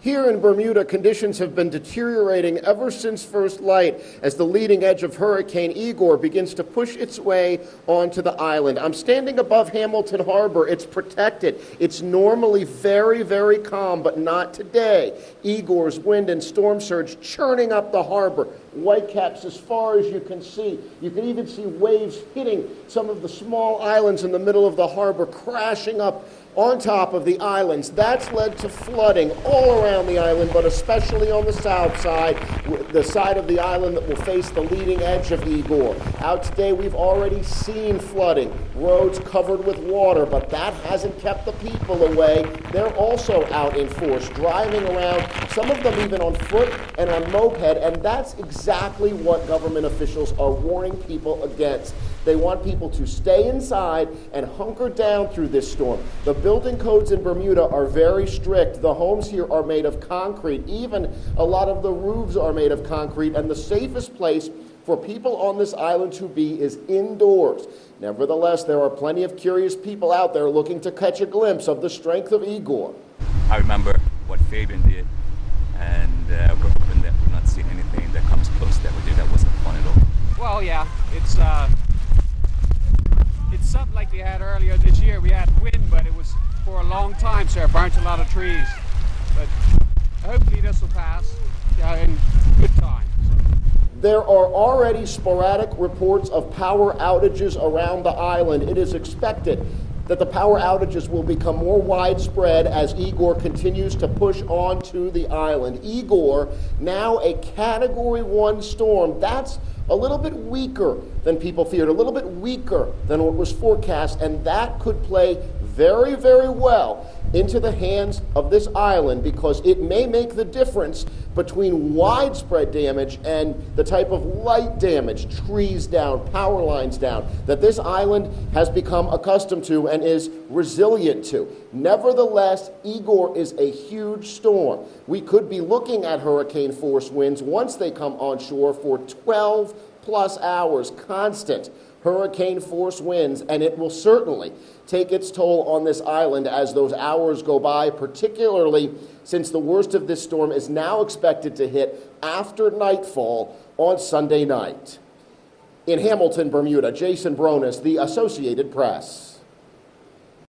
Here in Bermuda, conditions have been deteriorating ever since first light as the leading edge of Hurricane Igor begins to push its way onto the island. I'm standing above Hamilton Harbor. It's protected. It's normally very, very calm, but not today. Igor's wind and storm surge churning up the harbor. Whitecaps as far as you can see. You can even see waves hitting some of the small islands in the middle of the harbor, crashing up on top of the islands. That's led to flooding all around the island, but especially on the south side, the side of the island that will face the leading edge of Igor. Out today, we've already seen flooding, roads covered with water, but that hasn't kept the people away. They're also out in force, driving around, some of them even on foot and on moped, and that's exactly what government officials are warning people against. They want people to stay inside and hunker down through this storm. The building codes in Bermuda are very strict. The homes here are made of concrete. Even a lot of the roofs are made of concrete, and the safest place for people on this island to be is indoors. Nevertheless, there are plenty of curious people out there looking to catch a glimpse of the strength of Igor. I remember what Fabian did, and we're hoping that we're not seeing anything that comes close to that we did. That wasn't fun at all. Well, yeah, it's something like we had earlier this year. We had wind, but it was for a long time, so it burnt a lot of trees. But hopefully this will pass in good time. There are already sporadic reports of power outages around the island. It is expected that the power outages will become more widespread as Igor continues to push onto the island. Igor, now a Category 1 storm. That's a little bit weaker than people feared, a little bit weaker than what was forecast, and that could play very, very well into the hands of this island because it may make the difference between widespread damage and the type of light damage, trees down, power lines down, that this island has become accustomed to and is resilient to. Nevertheless, Igor is a huge storm. We could be looking at hurricane force winds once they come onshore for 12 plus hours, constant hurricane force winds, and it will certainly take its toll on this island as those hours go by, particularly since the worst of this storm is now expected to hit after nightfall on Sunday night. In Hamilton, Bermuda, Jason Bronis, The Associated Press.